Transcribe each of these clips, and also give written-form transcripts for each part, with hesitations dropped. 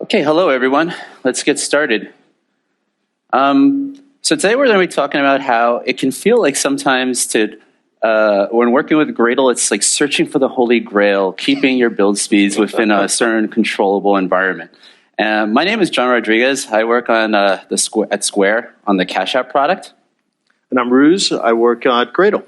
Okay, hello everyone. Let's get started. So today we're going to be talking about how it can feel like sometimes when working with Gradle, it's like searching for the holy grail, keeping your build speeds within a certain controllable environment. My name is John Rodriguez. I work on at Square on the Cash App product. And I'm Rooz. I work at Gradle.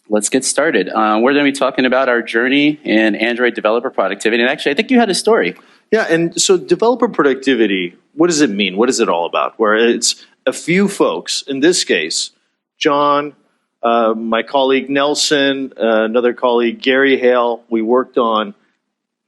Let's get started. We're going to be talking about our journey in Android developer productivity. And actually, I think you had a story. Yeah, and so developer productivity, what does it mean? What is it all about? Where it's a few folks, in this case, John, my colleague Nelson, another colleague, Gary Hale, we worked on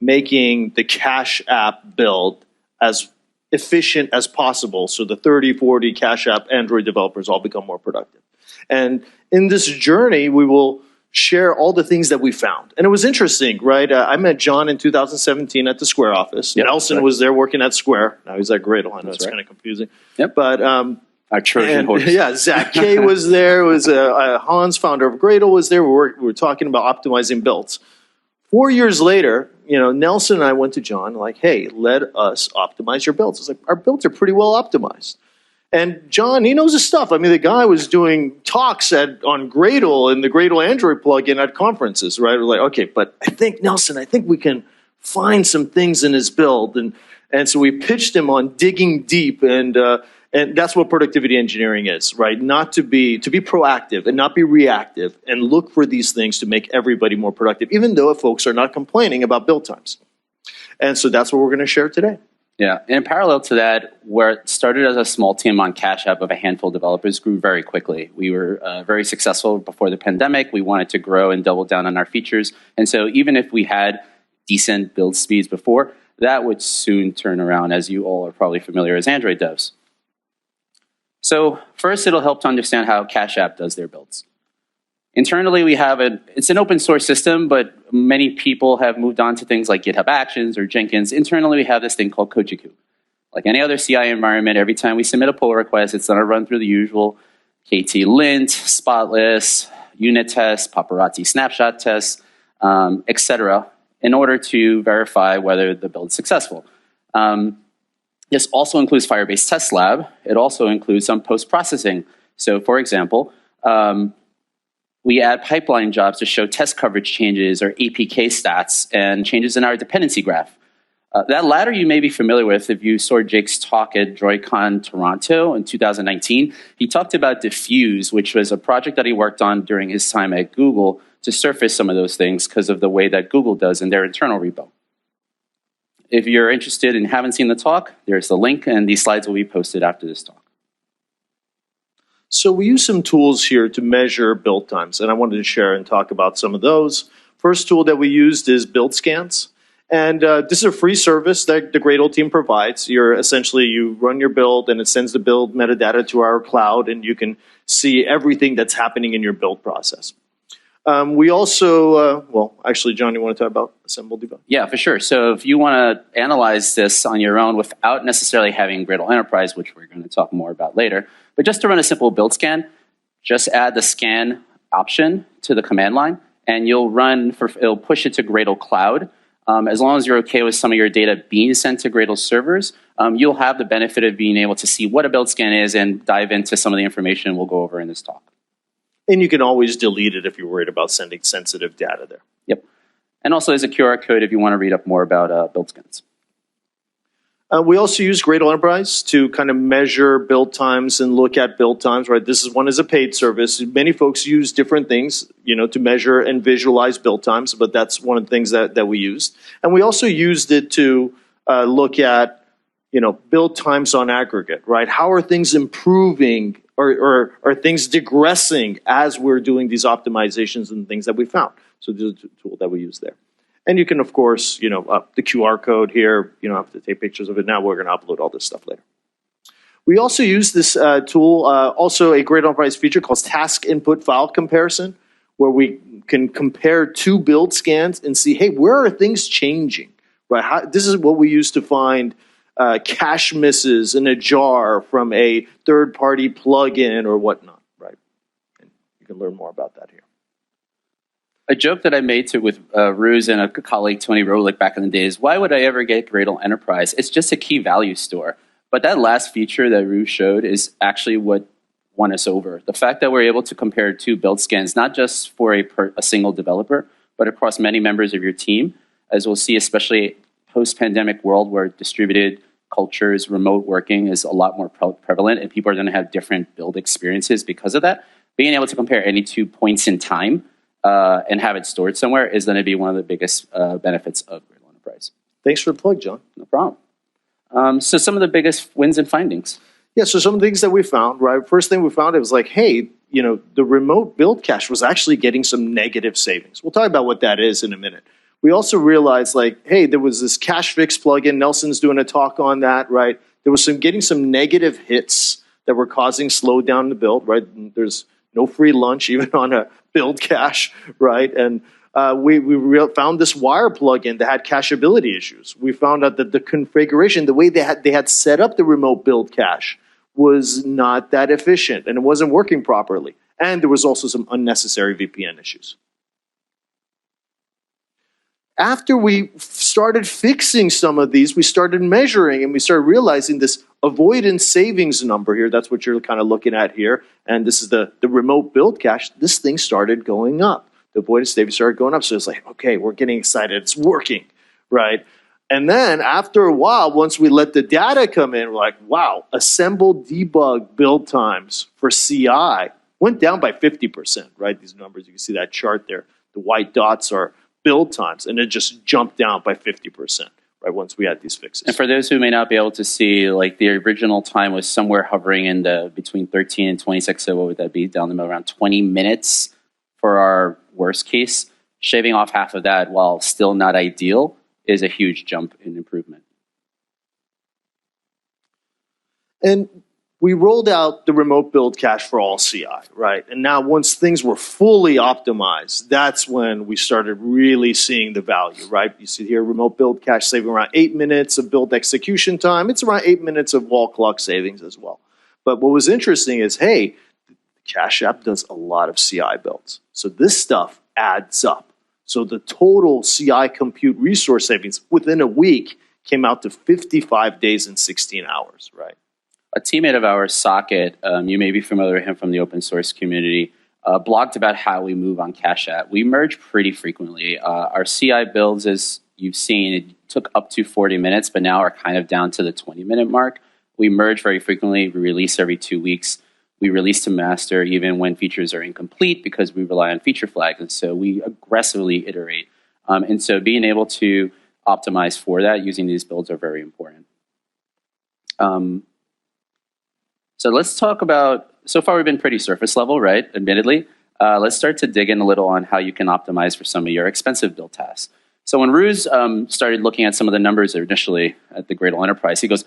making the Cash App build as efficient as possible so the 30, 40 Cash App Android developers all become more productive. And in this journey, we will share all the things that we found. And it was interesting, right? I met John in 2017 at the Square office. Yep, Nelson was there working at Square. Now he's at Gradle. I know it's kind of confusing. Yep. But our Trojan horse. Yeah, Zach Kay was there. It was Hans, founder of Gradle, was there. We were talking about optimizing builds. 4 years later, Nelson and I went to John like, hey, let us optimize your builds. It's like, our builds are pretty well optimized. And John, he knows his stuff. I mean, the guy was doing talks on Gradle and the Gradle Android plugin at conferences, right? We're like, okay, but I think, Nelson, I think we can find some things in his build. And so we pitched him on digging deep, and that's what productivity engineering is, right? Not to be proactive and not be reactive and look for these things to make everybody more productive, even though folks are not complaining about build times. And so that's what we're going to share today. Yeah, and in parallel to that, where it started as a small team on Cash App of a handful of developers, grew very quickly. We were very successful before the pandemic. We wanted to grow and double down on our features. And so even if we had decent build speeds before, that would soon turn around, as you all are probably familiar as Android devs. So first, it'll help to understand how Cash App does their builds. Internally, we have it's an open source system, but many people have moved on to things like GitHub Actions or Jenkins. Internally, we have this thing called Kojiku. Like any other CI environment, every time we submit a pull request, it's going to run through the usual KT lint, spotless, unit tests, paparazzi snapshot tests, etc., in order to verify whether the build is successful. This also includes Firebase Test Lab. It also includes some post-processing. So, for example, we add pipeline jobs to show test coverage changes or APK stats and changes in our dependency graph. That latter you may be familiar with if you saw Jake's talk at DroidCon Toronto in 2019. He talked about Diffuse, which was a project that he worked on during his time at Google to surface some of those things because of the way that Google does in their internal repo. If you're interested and haven't seen the talk, there's the link, and these slides will be posted after this talk. So we use some tools here to measure build times, and I wanted to share and talk about some of those. First tool that we used is build scans, and this is a free service that the Gradle team provides. You run your build, and it sends the build metadata to our cloud, and you can see everything that's happening in your build process. We also, actually, John, you want to talk about Assemble Debug? Yeah, for sure. So if you want to analyze this on your own without necessarily having Gradle Enterprise, which we're going to talk more about later, but just to run a simple build scan, just add the scan option to the command line, and it'll push it to Gradle Cloud. As long as you're okay with some of your data being sent to Gradle servers, you'll have the benefit of being able to see what a build scan is and dive into some of the information we'll go over in this talk. And you can always delete it if you're worried about sending sensitive data there. Yep. And also there's a QR code if you want to read up more about build scans. We also use Gradle Enterprise to kind of measure build times and look at build times, right? This is a paid service. Many folks use different things, to measure and visualize build times, but that's one of the things that we used. And we also used it to look at, build times on aggregate, right? How are things improving or are things digressing as we're doing these optimizations and things that we found? So this is a tool that we use there. And you can, of course, the QR code here, you don't have to take pictures of it now. We're going to upload all this stuff later. We also use this tool, also a Gradle Enterprise feature called Task Input File Comparison, where we can compare two build scans and see, hey, where are things changing? Right? This is what we use to find cache misses in a jar from a third-party plugin or whatnot. Right? And you can learn more about that here. A joke that I made with Rooz and a colleague, Tony Rolick, back in the days, why would I ever get Gradle Enterprise? It's just a key value store. But that last feature that Rooz showed is actually what won us over. The fact that we're able to compare two build scans, not just for a single developer, but across many members of your team, as we'll see, especially post-pandemic world where distributed cultures, remote working is a lot more prevalent, and people are going to have different build experiences because of that. Being able to compare any 2 points in time and have it stored somewhere is going to be one of the biggest benefits of Gradle Enterprise. Thanks for the plug, John. No problem. So some of the biggest wins and findings. Yeah, so some things that we found, right? First thing we found, it was like, hey, the remote build cache was actually getting some negative savings. We'll talk about what that is in a minute. We also realized, like, hey, there was this cache fix plugin. Nelson's doing a talk on that, right? There was getting some negative hits that were causing slowdown in the build, right? And there's no free lunch even on a build cache, right? And we found this wire plugin that had cacheability issues. We found out that the configuration, the way they had set up the remote build cache, was not that efficient, and it wasn't working properly. And there was also some unnecessary VPN issues. After we started fixing some of these, we started measuring, and we started realizing this avoidance savings number here. That's what you're kind of looking at here. And this is the remote build cache. This thing started going up. The avoidance savings started going up. So it's like, okay, we're getting excited. It's working, right? And then after a while, once we let the data come in, we're like, wow, assemble, debug build times for CI went down by 50%, right? These numbers, you can see that chart there. The white dots are build times, and it just jumped down by 50%, right, once we had these fixes. And for those who may not be able to see, like the original time was somewhere hovering in between 13 and 26, so what would that be? Down the middle, around 20 minutes for our worst case. Shaving off half of that, while still not ideal, is a huge jump in improvement. And we rolled out the remote build cache for all CI, right? And now once things were fully optimized, that's when we started really seeing the value, right? You see here, remote build cache saving around 8 minutes of build execution time. It's around 8 minutes of wall clock savings as well. But what was interesting is, hey, Cash App does a lot of CI builds. So this stuff adds up. So the total CI compute resource savings within a week came out to 55 days and 16 hours, right? A teammate of ours, Socket, you may be familiar with him from the open source community, blogged about how we move on Cash App. We merge pretty frequently. Our CI builds, as you've seen, it took up to 40 minutes, but now are kind of down to the 20-minute mark. We merge very frequently. We release every 2 weeks. We release to master even when features are incomplete because we rely on feature flags. And so we aggressively iterate. And so being able to optimize for that using these builds are very important. So let's talk about, so far we've been pretty surface level, right? Admittedly. Let's start to dig in a little on how you can optimize for some of your expensive build tasks. So when Rooz started looking at some of the numbers initially at the Gradle Enterprise, he goes,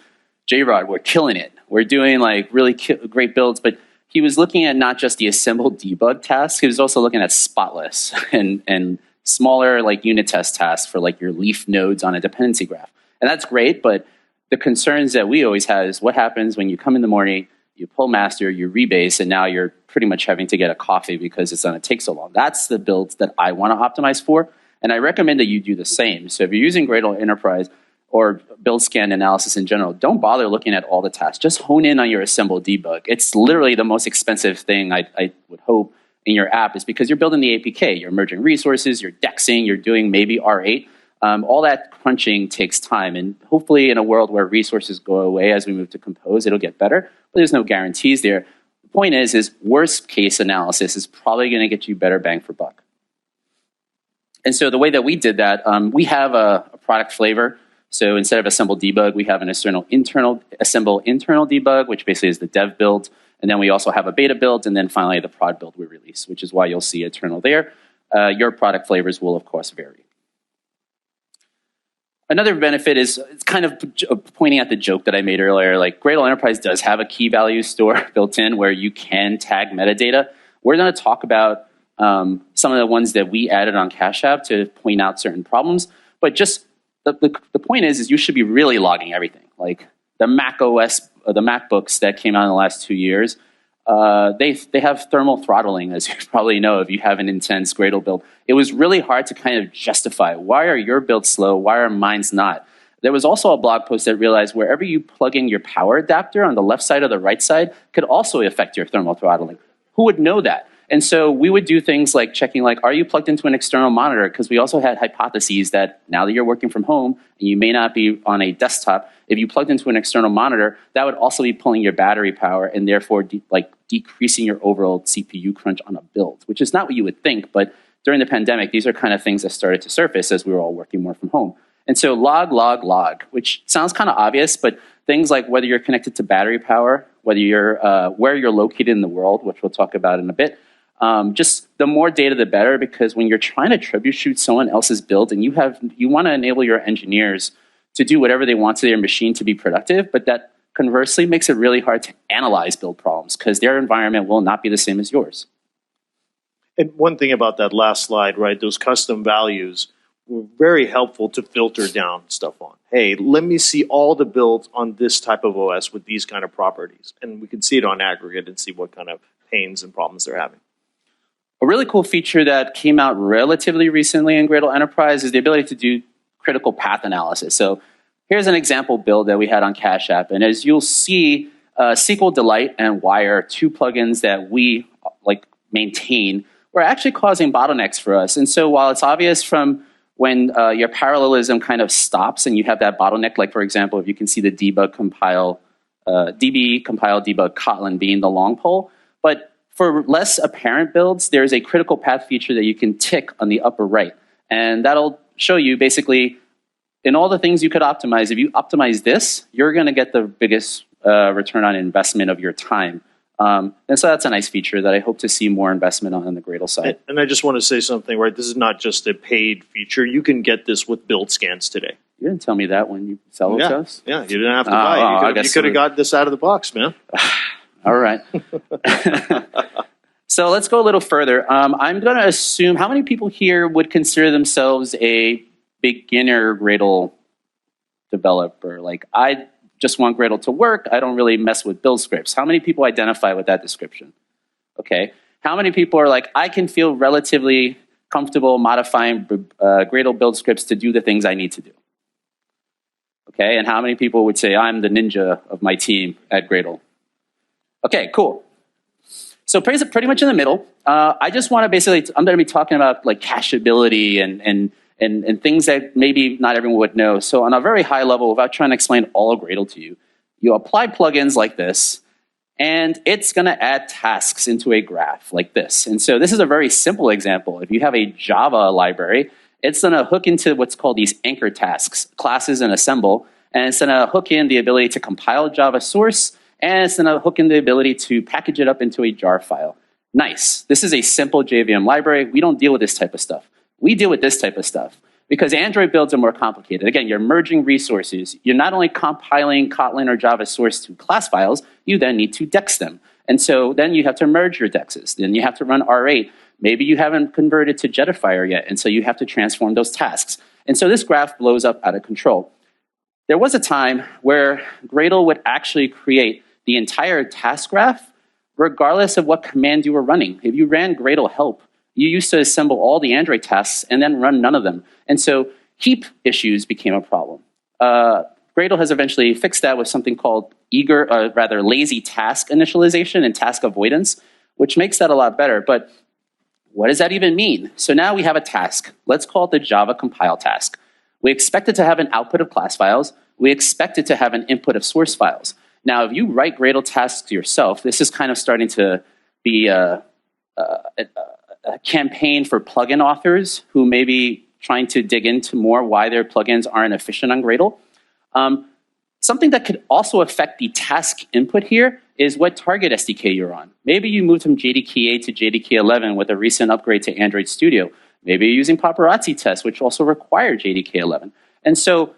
J-Rod, we're killing it. We're doing like really great builds, but he was looking at not just the assemble debug tasks, he was also looking at spotless and smaller like unit test tasks for like your leaf nodes on a dependency graph. And that's great, but the concerns that we always had is what happens when you come in the morning, you pull master, you rebase, and now you're pretty much having to get a coffee because it's going to take so long. That's the builds that I want to optimize for, and I recommend that you do the same. So if you're using Gradle Enterprise or build scan analysis in general, don't bother looking at all the tasks. Just hone in on your assemble debug. It's literally the most expensive thing I would hope in your app is because you're building the APK. You're merging resources, you're dexing, you're doing maybe R8. All that crunching takes time. And hopefully in a world where resources go away as we move to compose, it'll get better. But there's no guarantees there. The point is worst case analysis is probably going to get you better bang for buck. And so the way that we did that, we have a product flavor. So instead of assemble debug, we have an assemble internal debug, which basically is the dev build. And then we also have a beta build, and then finally the prod build we release, which is why you'll see eternal there. Your product flavors will, of course, vary. Another benefit is it's kind of pointing at the joke that I made earlier. Like Gradle Enterprise does have a key value store built in where you can tag metadata. We're going to talk about some of the ones that we added on Cash App to point out certain problems, but just the point is you should be really logging everything. Like the Mac OS, the MacBooks that came out in the last 2 years, they have thermal throttling, as you probably know if you have an intense Gradle build. It was really hard to kind of justify, why are your builds slow, why are mine's not? There was also a blog post that realized wherever you plug in your power adapter on the left side or the right side could also affect your thermal throttling. Who would know that? And so we would do things like checking, like, are you plugged into an external monitor? Because we also had hypotheses that now that you're working from home and you may not be on a desktop, if you plugged into an external monitor, that would also be pulling your battery power and therefore decreasing your overall CPU crunch on a build, which is not what you would think. But during the pandemic, these are kind of things that started to surface as we were all working more from home. And so log, which sounds kind of obvious, but things like whether you're connected to battery power, whether you're where you're located in the world, which we'll talk about in a bit. Just the more data, the better, because when you're trying to troubleshoot someone else's build and you want to enable your engineers to do whatever they want to their machine to be productive, but that conversely makes it really hard to analyze build problems because their environment will not be the same as yours. And one thing about that last slide, right, those custom values were very helpful to filter down stuff on. Hey, let me see all the builds on this type of OS with these kind of properties. And we can see it on aggregate and see what kind of pains and problems they're having. A really cool feature that came out relatively recently in Gradle Enterprise is the ability to do critical path analysis. So here's an example build that we had on Cash App. And as you'll see, SQLite and Wire, two plugins that we maintain, were actually causing bottlenecks for us. And so while it's obvious from when your parallelism kind of stops and you have that bottleneck, like for example, if you can see the debug compile, db compile debug Kotlin being the long pole, but for less apparent builds, there's a critical path feature that you can tick on the upper right. And that'll show you basically in all the things you could optimize, if you optimize this, you're going to get the biggest return on investment of your time. And so that's a nice feature that I hope to see more investment on the Gradle side. And I just want to say something, right? This is not just a paid feature. You can get this with build scans today. You didn't tell me that when you sell it to us? Yeah, you didn't have to buy it. You could have got this out of the box, man. All right. So let's go a little further. I'm going to assume, how many people here would consider themselves a beginner Gradle developer? Like, I just want Gradle to work. I don't really mess with build scripts. How many people identify with that description? Okay. How many people are like, I can feel relatively comfortable modifying Gradle build scripts to do the things I need to do? Okay. And how many people would say, I'm the ninja of my team at Gradle? Okay, cool. So pretty much in the middle. I just want to basically, I'm going to be talking about like cacheability and things that maybe not everyone would know. So on a very high level, without trying to explain all of Gradle to you, you apply plugins like this, and it's going to add tasks into a graph like this. And so this is a very simple example. If you have a Java library, it's going to hook into what's called these anchor tasks, classes and assemble, and it's going to hook in the ability to compile Java source, and it's going to hook in the ability to package it up into a jar file. Nice. This is a simple JVM library. We don't deal with this type of stuff. We deal with this type of stuff because Android builds are more complicated. Again, you're merging resources. You're not only compiling Kotlin or Java source to class files, you then need to dex them. And so then you have to merge your dexes. Then you have to run R8. Maybe you haven't converted to Jetafire yet, and so you have to transform those tasks. And so this graph blows up out of control. There was a time where Gradle would actually create the entire task graph regardless of what command you were running. If you ran Gradle help, you used to assemble all the Android tasks and then run none of them. And so heap issues became a problem. Gradle has eventually fixed that with something called lazy task initialization and task avoidance, which makes that a lot better. But what does that even mean? So now we have a task. Let's call it the Java compile task. We expect it to have an output of class files. We expect it to have an input of source files. Now, if you write Gradle tasks yourself, this is kind of starting to be a campaign for plugin authors who may be trying to dig into more why their plugins aren't efficient on Gradle. Something that could also affect the task input here is what target SDK you're on. Maybe you moved from JDK 8 to JDK 11 with a recent upgrade to Android Studio. Maybe you're using paparazzi tests, which also require JDK 11. And so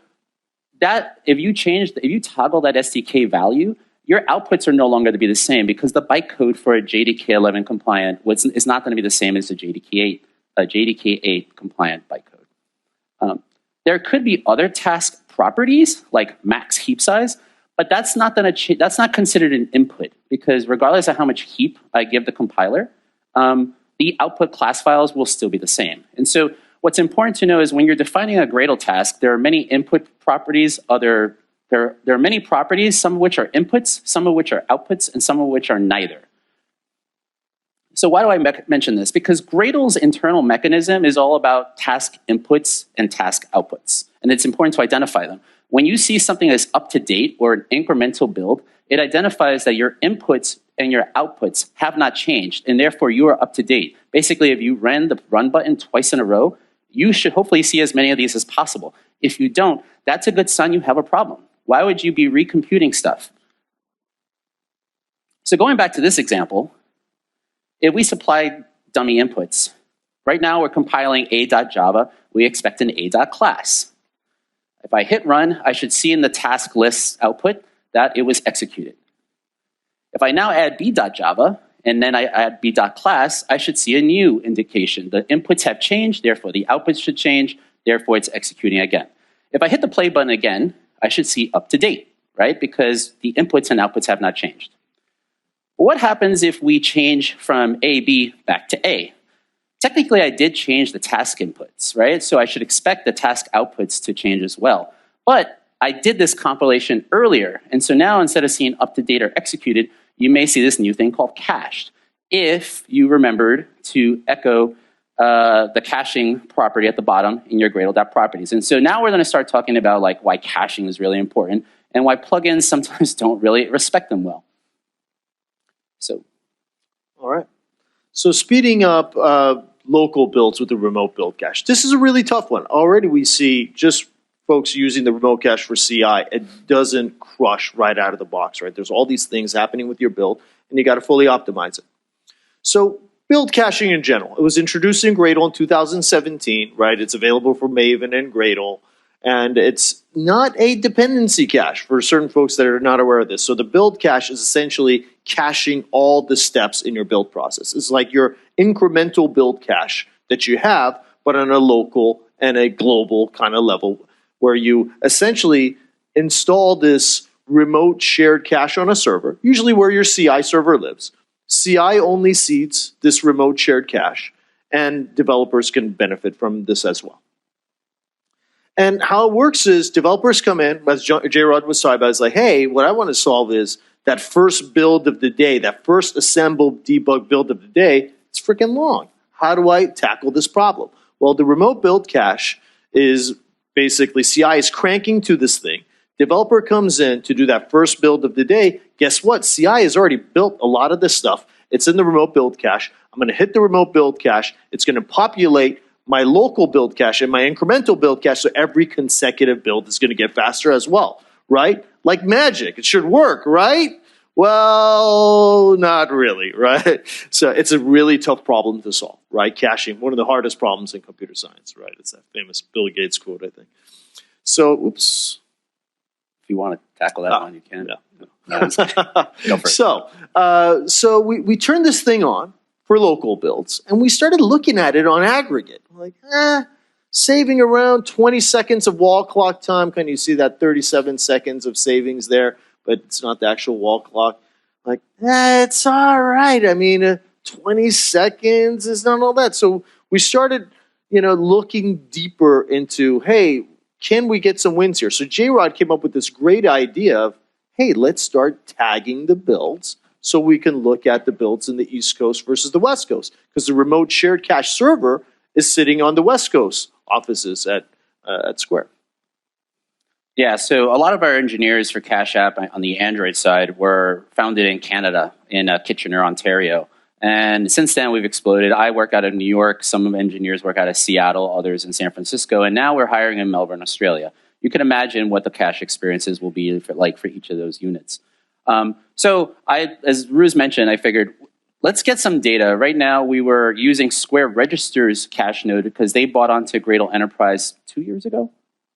that if you toggle that SDK value, your outputs are no longer going to be the same because the bytecode for a JDK 11 compliant is not going to be the same as a JDK 8 compliant bytecode. There could be other task properties like max heap size, But that's not considered an input, because regardless of how much heap I give the compiler, the output class files will still be the same. And so what's important to know is when you're defining a Gradle task, there are many input properties, there are many properties, some of which are inputs, some of which are outputs, and some of which are neither. So why do I mention this? Because Gradle's internal mechanism is all about task inputs and task outputs. And it's important to identify them. When you see something that's up to date or an incremental build, it identifies that your inputs and your outputs have not changed, and therefore you are up to date. Basically, if you ran the run button twice in a row, you should hopefully see as many of these as possible. If you don't, that's a good sign you have a problem. Why would you be recomputing stuff? So going back to this example, if we supply dummy inputs, right now we're compiling a.java, we expect an a.class. If I hit run, I should see in the task list output that it was executed. If I now add b.java, and then I add b.class, I should see a new indication. The inputs have changed, therefore the outputs should change, therefore it's executing again. If I hit the play button again, I should see up to date, right? Because the inputs and outputs have not changed. But what happens if we change from A, B back to A? Technically, I did change the task inputs, right? So I should expect the task outputs to change as well. But I did this compilation earlier. And so now instead of seeing up to date or executed, you may see this new thing called cached. If you remembered to echo the caching property at the bottom in your Gradle.properties. And so now we're going to start talking about like why caching is really important and why plugins sometimes don't really respect them well. So, all right. So speeding up local builds with the remote build cache. This is a really tough one. Already we see just folks using the remote cache for CI, it doesn't crush right out of the box, right? There's all these things happening with your build, and you got to fully optimize it. So build caching in general. It was introduced in Gradle in 2017, right? It's available for Maven and Gradle, and it's not a dependency cache for certain folks that are not aware of this. So the build cache is essentially caching all the steps in your build process. It's like your incremental build cache that you have, but on a local and a global kind of level, where you essentially install this remote shared cache on a server, usually where your CI server lives. CI only seeds this remote shared cache, and developers can benefit from this as well. And how it works is developers come in, as J-Rod was talking about, it's like, hey, what I want to solve is that first build of the day, that first assembled debug build of the day, it's freaking long. How do I tackle this problem? Well, the remote build cache is basically CI is cranking to this thing. Developer comes in to do that first build of the day. Guess what? CI has already built a lot of this stuff. It's in the remote build cache. I'm going to hit the remote build cache. It's going to populate my local build cache and my incremental build cache, so every consecutive build is going to get faster as well, right? Like magic. It should work, right? Well, not really, right? So it's a really tough problem to solve, right? Caching, one of the hardest problems in computer science, right? It's that famous Bill Gates quote, I think. So, oops. if you want to tackle that one, you can. No. So we turned this thing on for local builds, and we started looking at it on aggregate. Like, saving around 20 seconds of wall clock time. Can you see that 37 seconds of savings there? But it's not the actual wall clock. Like, it's all right. I mean, 20 seconds is not all that. So we started, looking deeper into, hey, can we get some wins here? So J-Rod came up with this great idea of, hey, let's start tagging the builds so we can look at the builds in the East Coast versus the West Coast, because the remote shared cache server is sitting on the West Coast offices at Square. Yeah, so a lot of our engineers for Cash App on the Android side were founded in Canada, in Kitchener, Ontario. And since then, we've exploded. I work out of New York. Some of the engineers work out of Seattle, others in San Francisco. And now we're hiring in Melbourne, Australia. You can imagine what the cache experiences will be for each of those units. So as Rooz mentioned, I figured, let's get some data. Right now, we were using Square Register's cache node because they bought onto Gradle Enterprise 2 years ago.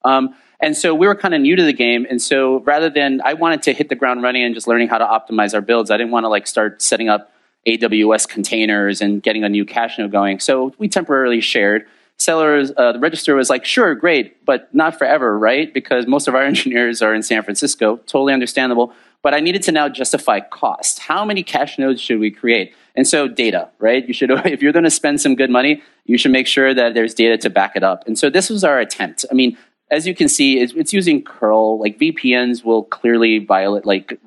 And so we were kind of new to the game. And so rather than, I wanted to hit the ground running and just learning how to optimize our builds. I didn't want to start setting up AWS containers and getting a new cache node going. So we temporarily shared. the register was like, sure, great, but not forever, right? Because most of our engineers are in San Francisco, totally understandable. But I needed to now justify cost. How many cache nodes should we create? And so data, right? You should, if you're going to spend some good money, you should make sure that there's data to back it up. And so this was our attempt. I mean, as you can see, it's using curl. Like VPNs will clearly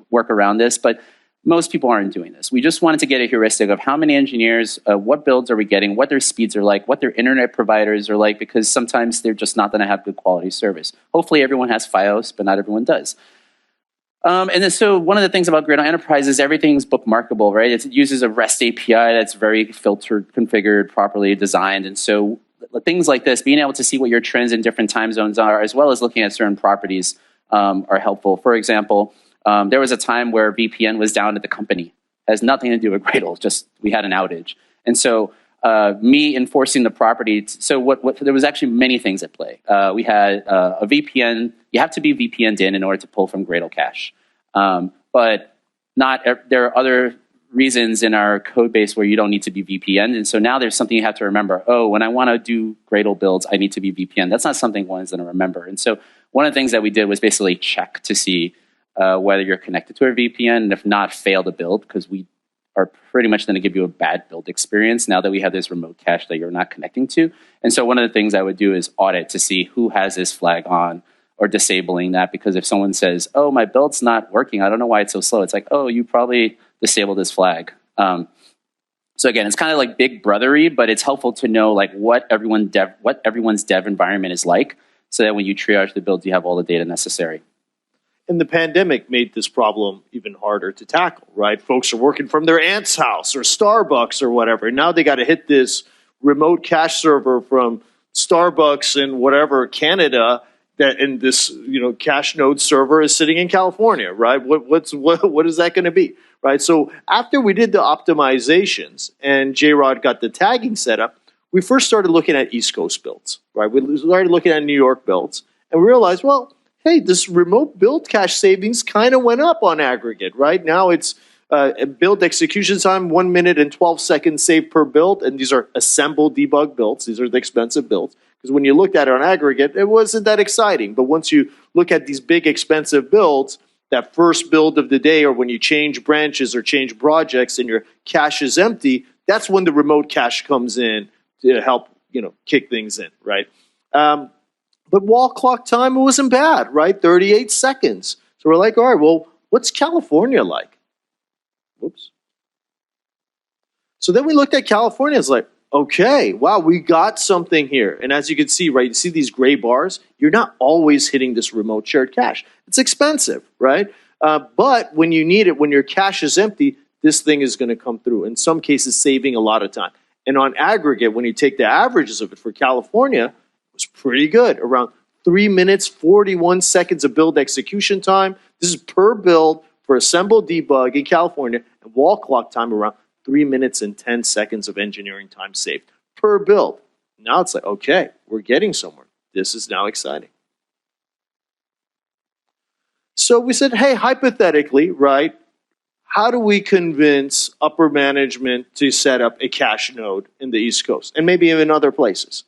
work around this, but most people aren't doing this. We just wanted to get a heuristic of how many engineers, what builds are we getting, what their speeds are like, what their internet providers are like, because sometimes they're just not going to have good quality service. Hopefully everyone has FiOS, but not everyone does. And then so one of the things about Gradle Enterprise is everything's bookmarkable, right? It uses a REST API that's very filtered, configured, properly designed. And so things like this, being able to see what your trends in different time zones are, as well as looking at certain properties, are helpful. For example, there was a time where VPN was down at the company. It has nothing to do with Gradle, just we had an outage. And so me enforcing the property, there was actually many things at play. We had a VPN. You have to be VPN'd in order to pull from Gradle cache. But there are other reasons in our code base where you don't need to be VPN'd. And so now there's something you have to remember. Oh, when I want to do Gradle builds, I need to be VPN. That's not something one's going to remember. And so one of the things that we did was basically check to see whether you're connected to a VPN, and if not, fail the build, because we are pretty much going to give you a bad build experience now that we have this remote cache that you're not connecting to. And so one of the things I would do is audit to see who has this flag on or disabling that, because if someone says, oh, my build's not working, I don't know why it's so slow, it's like, oh, you probably disabled this flag. So again, it's kind of like big brothery, but it's helpful to know like what everyone's dev environment is like, so that when you triage the builds, you have all the data necessary. And the pandemic made this problem even harder to tackle, right? Folks are working from their aunt's house or Starbucks or whatever. And now they got to hit this remote cache server from Starbucks in whatever, Canada, and this cache node server is sitting in California, right? What is that going to be, right? So after we did the optimizations and JRod got the tagging set up, we first started looking at East Coast builds, right? We started looking at New York builds, and we realized, well, hey, this remote build cache savings kind of went up on aggregate, right? Now it's build execution time, 1 minute and 12 seconds saved per build, and these are assemble debug builds. These are the expensive builds. Because when you looked at it on aggregate, it wasn't that exciting. But once you look at these big expensive builds, that first build of the day, or when you change branches or change projects and your cache is empty, that's when the remote cache comes in to help kick things in, right? But wall clock time, it wasn't bad, right? 38 seconds. So we're like, all right, well, what's California like? Whoops. So then we looked at California. It's like, okay, wow, we got something here. And as you can see, right, you see these gray bars? You're not always hitting this remote shared cache. It's expensive, right? But when you need it, when your cache is empty, this thing is going to come through. In some cases, saving a lot of time. And on aggregate, when you take the averages of it for California, it was pretty good. Around 3 minutes, 41 seconds of build execution time. This is per build for assemble debug in California, and wall clock time around 3 minutes and 10 seconds of engineering time saved per build. Now it's like, okay, we're getting somewhere. This is now exciting. So we said, hey, hypothetically, right, how do we convince upper management to set up a cache node in the East Coast and maybe even other places?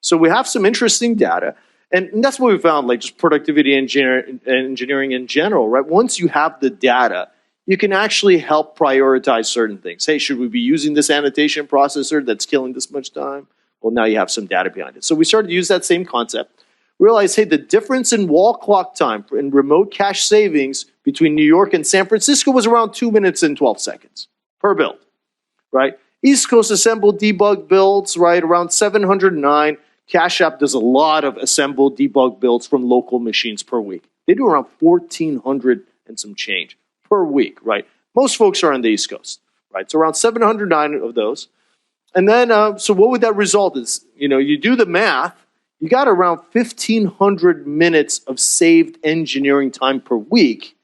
So we have some interesting data, and that's what we found, like just productivity engineering in general, right? Once you have the data, you can actually help prioritize certain things. Hey, should we be using this annotation processor that's killing this much time? Well, now you have some data behind it. So we started to use that same concept. Realize, hey, the difference in wall clock time in remote cache savings between New York and San Francisco was around 2 minutes and 12 seconds per build, right? East Coast assembled debug builds, right, around 709. CashApp does a lot of assembled debug builds from local machines per week. They do around 1,400 and some change per week, right? Most folks are on the East Coast, right? So around 709 of those. And then, so what would that result is, you do the math, you got around 1,500 minutes of saved engineering time per week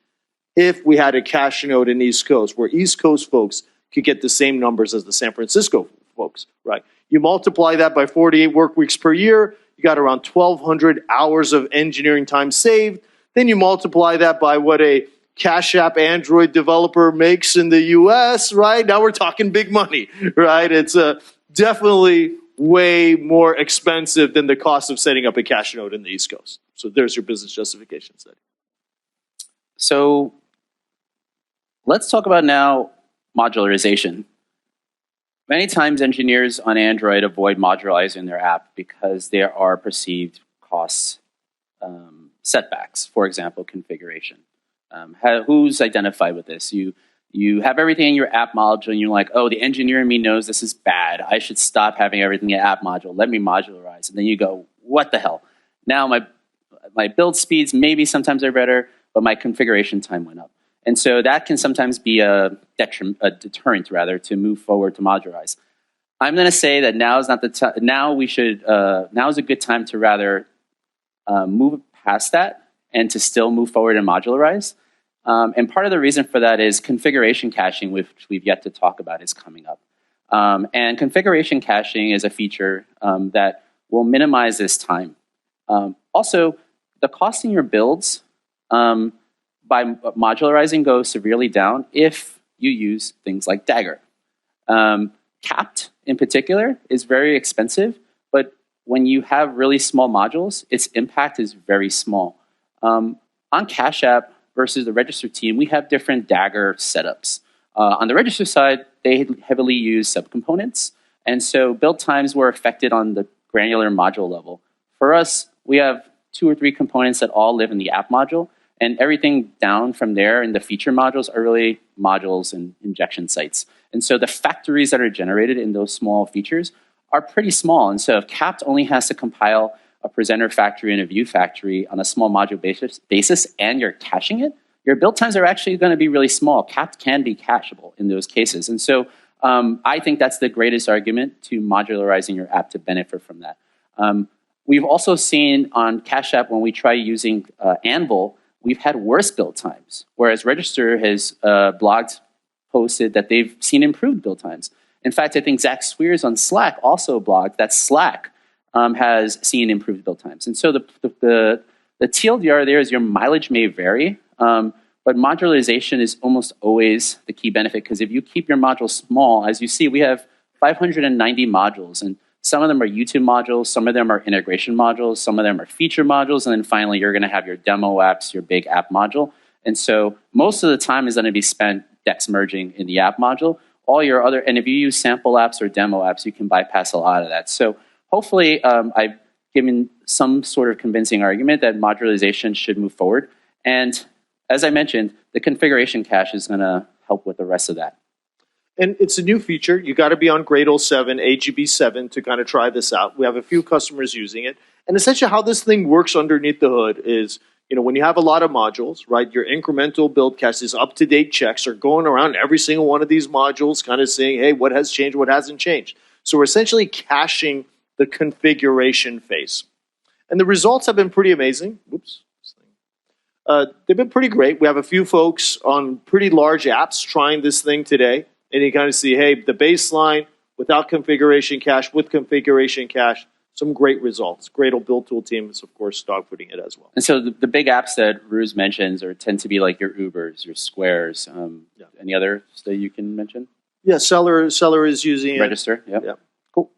if we had a cache node in East Coast, where East Coast folks could get the same numbers as the San Francisco folks, right? You multiply that by 48 work weeks per year, you got around 1,200 hours of engineering time saved. Then you multiply that by what a Cash App Android developer makes in the US, right? Now we're talking big money, right? It's definitely way more expensive than the cost of setting up a cache node in the East Coast. So there's your business justification study. So let's talk about now modularization. Many times engineers on Android avoid modularizing their app because there are perceived cost setbacks. For example, configuration. Who's identified with this? You have everything in your app module and you're like, oh, the engineer in me knows this is bad. I should stop having everything in app module. Let me modularize. And then you go, what the hell? Now my build speeds maybe sometimes are better, but my configuration time went up. And so that can sometimes be a deterrent rather to move forward to modularize. I'm going to say that now is not the time. Now is a good time to rather move past that and to still move forward and modularize. And part of the reason for that is configuration caching, which we've yet to talk about, is coming up. And configuration caching is a feature that will minimize this time. Also, the cost in your builds by modularizing goes severely down if you use things like Dagger. Capped, in particular, is very expensive, but when you have really small modules, its impact is very small. On Cash App versus the register team, we have different Dagger setups. On the register side, they heavily use subcomponents, and so build times were affected on the granular module level. For us, we have 2 or 3 components that all live in the app module, and everything down from there in the feature modules are really modules and injection sites. And so the factories that are generated in those small features are pretty small. And so if Capped only has to compile a presenter factory and a view factory on a small module basis and you're caching it, your build times are actually going to be really small. Capped can be cacheable in those cases. And so I think that's the greatest argument to modularizing your app to benefit from that. We've also seen on Cash App when we try using Anvil, we've had worse build times, whereas Register has posted that they've seen improved build times. In fact, I think Zach Swears on Slack also blogged that Slack has seen improved build times. And so the TLDR there is your mileage may vary, but modularization is almost always the key benefit, because if you keep your module small, as you see, we have 590 modules, and some of them are YouTube modules, some of them are integration modules, some of them are feature modules, and then finally you're going to have your demo apps, your big app module. And so most of the time is going to be spent DEX merging in the app module. All your other, and if you use sample apps or demo apps, you can bypass a lot of that. So hopefully I've given some sort of convincing argument that modularization should move forward. And as I mentioned, the configuration cache is going to help with the rest of that. And it's a new feature. You got to be on Gradle 7, AGB 7 to kind of try this out. We have a few customers using it. And essentially how this thing works underneath the hood is, you know, when you have a lot of modules, right, your incremental build cache is up-to-date checks are going around every single one of these modules, kind of saying, hey, what has changed, what hasn't changed. So we're essentially caching the configuration phase. And the results have been pretty amazing. Whoops. They've been pretty great. We have a few folks on pretty large apps trying this thing today. And you kind of see, hey, the baseline without configuration cache, with configuration cache, some great results. Gradle Build Tool team is, of course, dogfooding it as well. And so the big apps that Rooz mentions tend to be like your Ubers, your Squares. Any others that you can mention? Yeah, Seller is using Register. Yep. Yeah. Cool.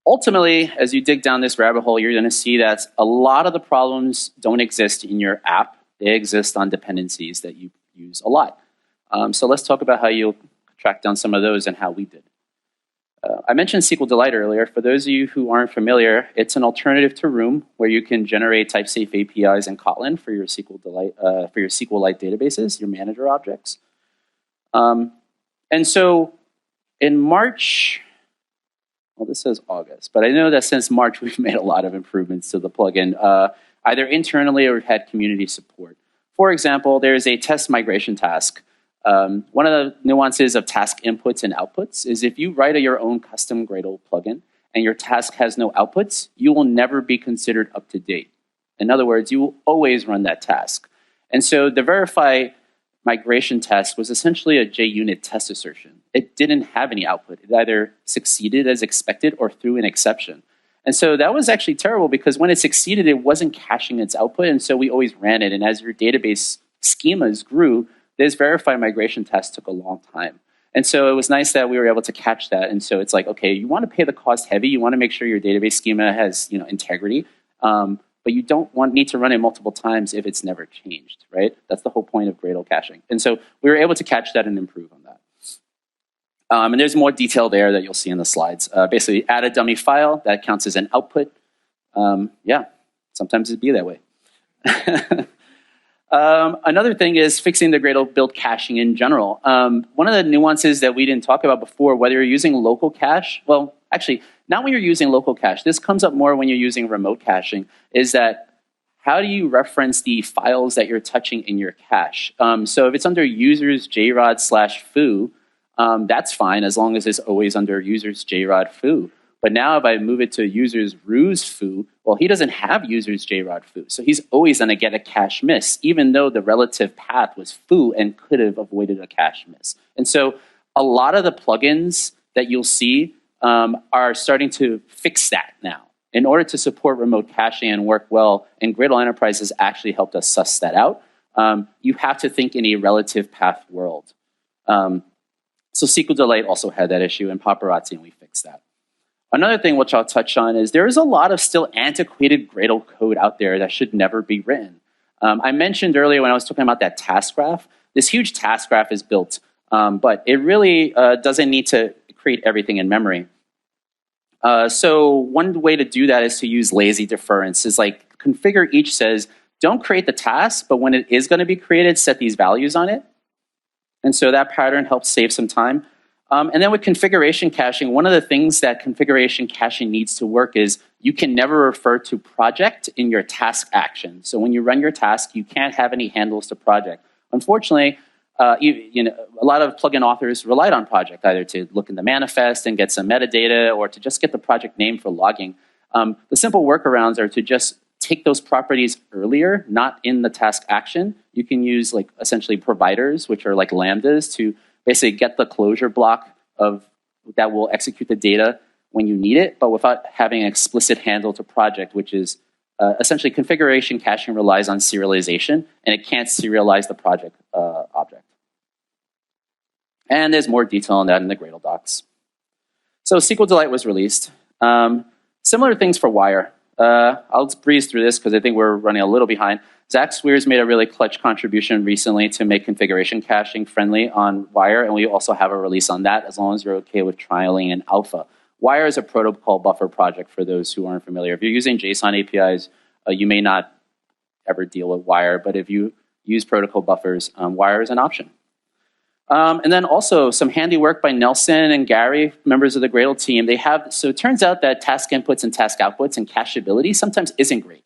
Ultimately, as you dig down this rabbit hole, you're going to see that a lot of the problems don't exist in your app. They exist on dependencies that you use a lot. So let's talk about how you'll track down some of those and how we did. I mentioned SQL Delight earlier. For those of you who aren't familiar, it's an alternative to Room where you can generate type-safe APIs in Kotlin for your SQL Delight, for your SQLite databases, your manager objects. And so in March, well, this says August, but I know that since March we've made a lot of improvements to the plugin, either internally or we've had community support. For example, there's a test migration task. One of the nuances of task inputs and outputs is if you write your own custom Gradle plugin and your task has no outputs, you will never be considered up to date. In other words, you will always run that task. And so the verify migration test was essentially a JUnit test assertion. It didn't have any output. It either succeeded as expected or threw an exception. And so that was actually terrible because when it succeeded, it wasn't caching its output. And so we always ran it. And as your database schemas grew, this verify migration test took a long time. And so it was nice that we were able to catch that. And so it's like, okay, you want to pay the cost heavy. You want to make sure your database schema has integrity. But you don't need to run it multiple times if it's never changed, right? That's the whole point of Gradle caching. And so we were able to catch that and improve on that. And there's more detail there that you'll see in the slides. Basically, add a dummy file that counts as an output. Yeah, sometimes it'd be that way. Another thing is fixing the Gradle build caching in general. One of the nuances that we didn't talk about before, whether you're using local cache, well, actually, not when you're using local cache. This comes up more when you're using remote caching, is that how do you reference the files that you're touching in your cache? So if it's under users jrod/foo, that's fine as long as it's always under users jrod foo. But now if I move it to users Rooz foo, well, he doesn't have users jrod foo. So he's always going to get a cache miss, even though the relative path was foo and could have avoided a cache miss. And so a lot of the plugins that you'll see are starting to fix that now. In order to support remote caching and work well, and Gradle Enterprise has actually helped us suss that out, you have to think in a relative path world. So SQLite also had that issue, and Paparazzi, and we fixed that. Another thing which I'll touch on is there is a lot of still antiquated Gradle code out there that should never be written. I mentioned earlier when I was talking about that task graph, this huge task graph is built, but it really doesn't need to create everything in memory. So one way to do that is to use lazy deference. Is like configure each says, don't create the task, but when it is going to be created, set these values on it. And so that pattern helps save some time. And then with configuration caching, one of the things that configuration caching needs to work is you can never refer to project in your task action. So when you run your task, you can't have any handles to project. Unfortunately, a lot of plugin authors relied on project, either to look in the manifest and get some metadata or to just get the project name for logging. The simple workarounds are to just take those properties earlier, not in the task action. You can use like essentially providers, which are like lambdas, to basically get the closure block that will execute the data when you need it, but without having an explicit handle to project, which is essentially configuration caching relies on serialization, and it can't serialize the project object. And there's more detail on that in the Gradle docs. So SQLite was released. Similar things for Wire. I'll just breeze through this because I think we're running a little behind. Zach Swears made a really clutch contribution recently to make configuration caching friendly on Wire, and we also have a release on that as long as you're okay with trialing in alpha. Wire is a protocol buffer project for those who aren't familiar. If you're using JSON APIs, you may not ever deal with Wire, but if you use protocol buffers, Wire is an option. And then also some handy work by Nelson and Gary, members of the Gradle team. So it turns out that task inputs and task outputs and cacheability sometimes isn't great.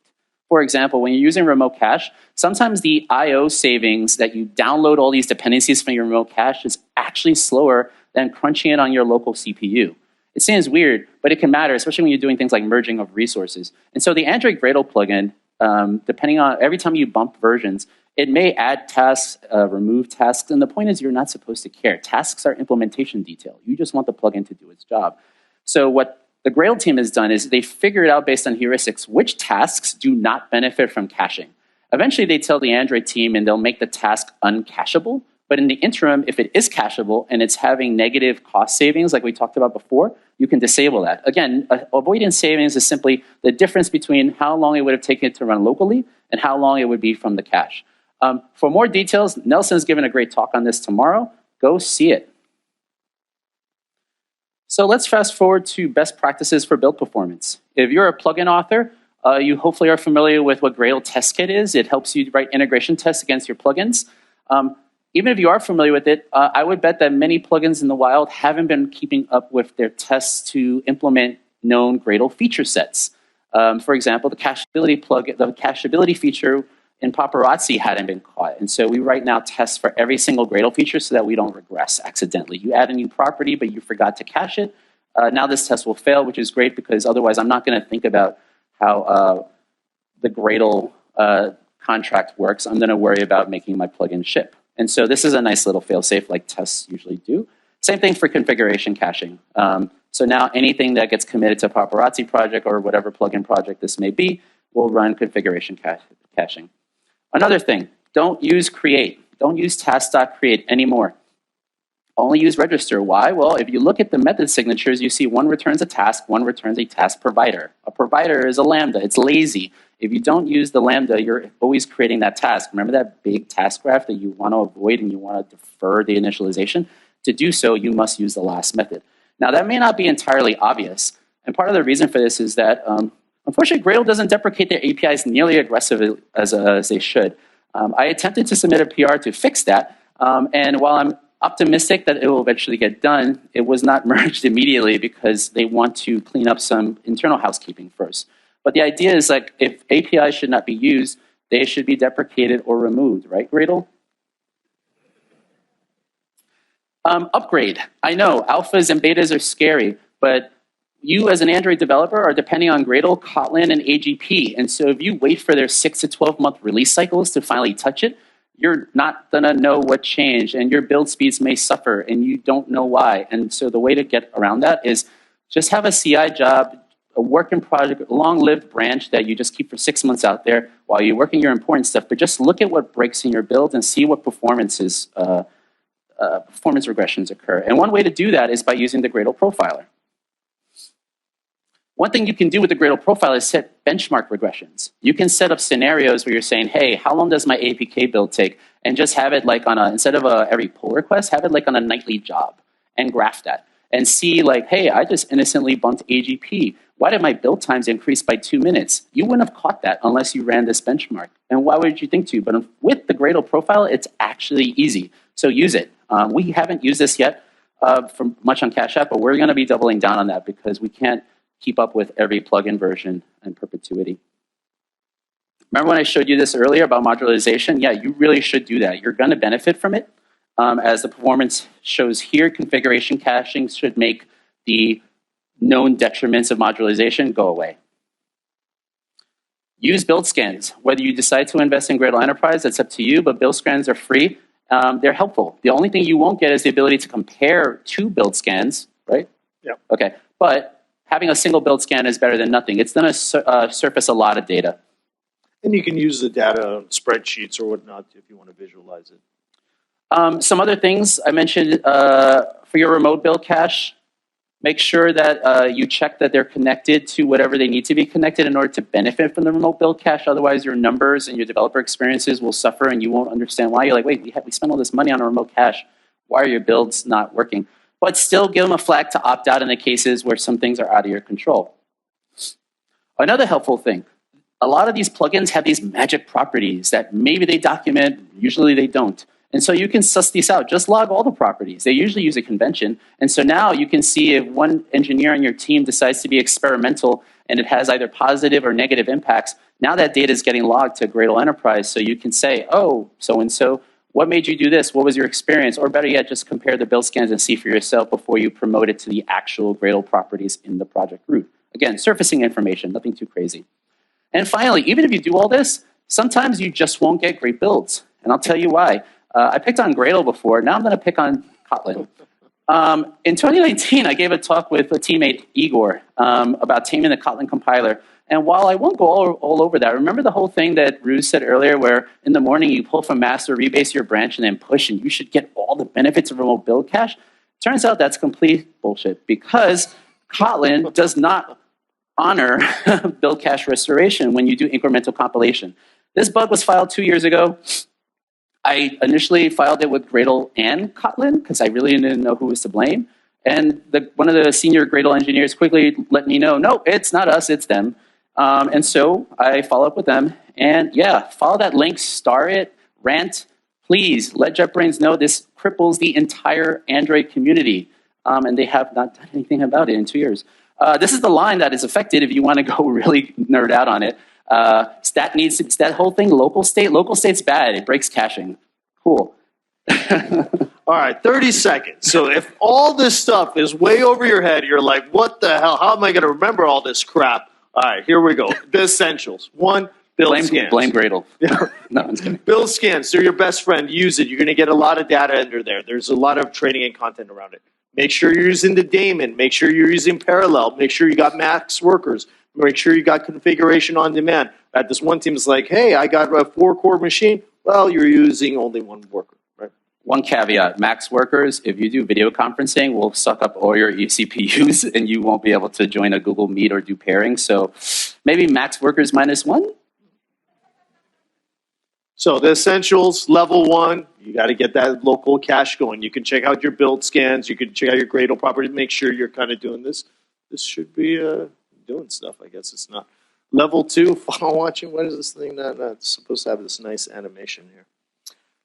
For example, when you're using remote cache, sometimes the I/O savings that you download all these dependencies from your remote cache is actually slower than crunching it on your local CPU. It seems weird, but it can matter, especially when you're doing things like merging of resources. And so the Android Gradle plugin, depending on every time you bump versions, it may add tasks, remove tasks, and the point is you're not supposed to care. Tasks are implementation detail. You just want the plugin to do its job. So what the Gradle team has done is they figured out based on heuristics which tasks do not benefit from caching. Eventually they tell the Android team and they'll make the task uncacheable, but in the interim, if it is cacheable and it's having negative cost savings like we talked about before, you can disable that. Again, avoidance savings is simply the difference between how long it would have taken it to run locally and how long it would be from the cache. For more details, Nelson's given a great talk on this tomorrow. Go see it. So let's fast forward to best practices for build performance. If you're a plugin author, you hopefully are familiar with what Gradle Test Kit is. It helps you write integration tests against your plugins. Even if you are familiar with it, I would bet that many plugins in the wild haven't been keeping up with their tests to implement known Gradle feature sets. For example, the cacheability feature in Paparazzi hadn't been caught. And so we right now test for every single Gradle feature so that we don't regress accidentally. You add a new property, but you forgot to cache it. Now this test will fail, which is great because otherwise I'm not going to think about how the Gradle contract works. I'm going to worry about making my plugin ship. And so this is a nice little fail-safe like tests usually do. Same thing for configuration caching. So now anything that gets committed to Paparazzi project or whatever plugin project this may be will run configuration caching. Another thing, don't use create. Don't use task.create anymore. Only use register. Why? Well, if you look at the method signatures, you see one returns a task, one returns a task provider. A provider is a lambda. It's lazy. If you don't use the lambda, you're always creating that task. Remember that big task graph that you want to avoid and you want to defer the initialization? To do so, you must use the last method. Now, that may not be entirely obvious. And part of the reason for this is that, unfortunately, Gradle doesn't deprecate their APIs nearly aggressively as they should. I attempted to submit a PR to fix that. And while I'm optimistic that it will eventually get done, it was not merged immediately because they want to clean up some internal housekeeping first. But the idea is like if APIs should not be used, they should be deprecated or removed, right, Gradle? Upgrade. I know alphas and betas are scary, but you as an Android developer are depending on Gradle, Kotlin, and AGP. And so if you wait for their 6 to 12 month release cycles to finally touch it, you're not going to know what changed, and your build speeds may suffer, and you don't know why. And so the way to get around that is just have a CI job, a work in project, a long-lived branch that you just keep for 6 months out there while you're working your important stuff. But just look at what breaks in your build and see what performance regressions occur. And one way to do that is by using the Gradle profiler. One thing you can do with the Gradle profiler is set benchmark regressions. You can set up scenarios where you're saying, hey, how long does my APK build take? And just have it like on instead of every pull request, have it like on a nightly job and graph that. And see like, hey, I just innocently bumped AGP. Why did my build times increase by 2 minutes? You wouldn't have caught that unless you ran this benchmark. And why would you think to? But with the Gradle profile, it's actually easy. So use it. We haven't used this yet for much on Cash App, but we're going to be doubling down on that because we can't keep up with every plugin version in perpetuity. Remember when I showed you this earlier about modularization? Yeah, you really should do that. You're going to benefit from it. As the performance shows here, configuration caching should make the known detriments of modularization go away. Use build scans. Whether you decide to invest in Gradle Enterprise, that's up to you, but build scans are free. They're helpful. The only thing you won't get is the ability to compare two build scans, right? Yeah. Okay, but having a single build scan is better than nothing. It's going to surface a lot of data. And you can use the data on spreadsheets or whatnot if you want to visualize it. Some other things I mentioned for your remote build cache, make sure that you check that they're connected to whatever they need to be connected in order to benefit from the remote build cache. Otherwise, your numbers and your developer experiences will suffer and you won't understand why. You're like, wait, we spent all this money on a remote cache. Why are your builds not working? But still give them a flag to opt out in the cases where some things are out of your control. Another helpful thing, a lot of these plugins have these magic properties that maybe they document, usually they don't. And so you can suss these out. Just log all the properties. They usually use a convention. And so now you can see if one engineer on your team decides to be experimental and it has either positive or negative impacts, now that data is getting logged to Gradle Enterprise. So you can say, oh, so-and-so, what made you do this? What was your experience? Or better yet, just compare the build scans and see for yourself before you promote it to the actual Gradle properties in the project root. Again, surfacing information, nothing too crazy. And finally, even if you do all this, sometimes you just won't get great builds. And I'll tell you why. I picked on Gradle before. Now I'm going to pick on Kotlin. In 2019, I gave a talk with a teammate, Igor, about taming the Kotlin compiler. And while I won't go all over that, remember the whole thing that Rooz said earlier where in the morning you pull from master, rebase your branch, and then push, and you should get all the benefits of remote build cache? Turns out that's complete bullshit because Kotlin does not honor build cache restoration when you do incremental compilation. This bug was filed 2 years ago. I initially filed it with Gradle and Kotlin because I really didn't know who was to blame. And one of the senior Gradle engineers quickly let me know, no, it's not us, it's them. And so I follow up with them. And yeah, follow that link, star it, rant. Please let JetBrains know this cripples the entire Android community. And they have not done anything about it in 2 years. This is the line that is affected if you want to go really nerd out on it. That whole thing, local state's bad. It breaks caching. Cool. All right, 30 seconds. So if all this stuff is way over your head, you're like, what the hell? How am I going to remember all this crap? All right, here we go. The essentials. One, build scans. Blame Gradle. No, I'm just kidding. Build scans. They're your best friend. Use it. You're going to get a lot of data under there. There's a lot of training and content around it. Make sure you're using the daemon. Make sure you're using parallel. Make sure you got max workers. Make sure you got configuration on demand. At this one team is like, hey, I got a 4-core machine. Well, you're using only one worker, right? One caveat, max workers, if you do video conferencing, we'll suck up all your eCPUs and you won't be able to join a Google Meet or do pairing. So maybe max workers -1. So the essentials, level 1, you got to get that local cache going. You can check out your build scans. You can check out your Gradle property, make sure you're kind of doing this. This should be doing stuff. I guess it's not. Level 2, funnel watching. What is this thing? That's supposed to have this nice animation here.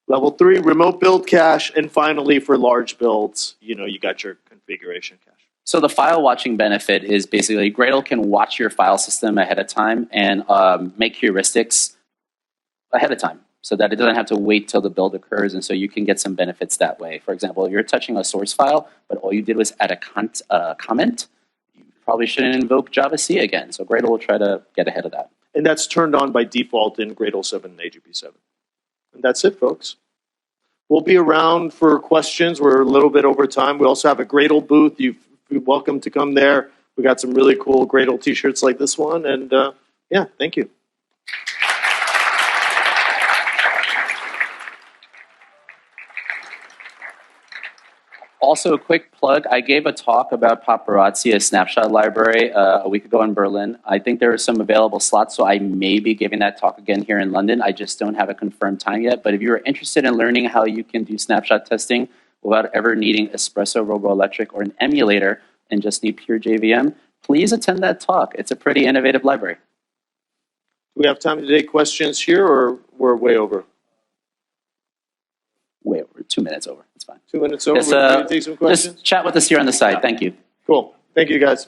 Level 3, remote build cache. And finally, for large builds, you got your configuration cache. So the file watching benefit is basically Gradle can watch your file system ahead of time and make heuristics ahead of time so that it doesn't have to wait till the build occurs. And so you can get some benefits that way. For example, if you're touching a source file, but all you did was add a comment, you probably shouldn't invoke Java C again. So Gradle will try to get ahead of that. And that's turned on by default in Gradle 7 and AGP 7. And that's it, folks. We'll be around for questions. We're a little bit over time. We also have a Gradle booth. You're welcome to come there. We got some really cool Gradle t-shirts like this one. And yeah, thank you. Also, a quick plug. I gave a talk about Paparazzi, a snapshot library, a week ago in Berlin. I think there are some available slots, so I may be giving that talk again here in London. I just don't have a confirmed time yet. But if you're interested in learning how you can do snapshot testing without ever needing Espresso, RoboElectric, or an emulator and just need pure JVM, please attend that talk. It's a pretty innovative library. Do we have time to take questions here, or we're way over? Way over. 2 minutes over. It's fine. 2 minutes over. Yes, We're take some questions. Just chat with us here on the side. Thank you. Cool. Thank you, guys.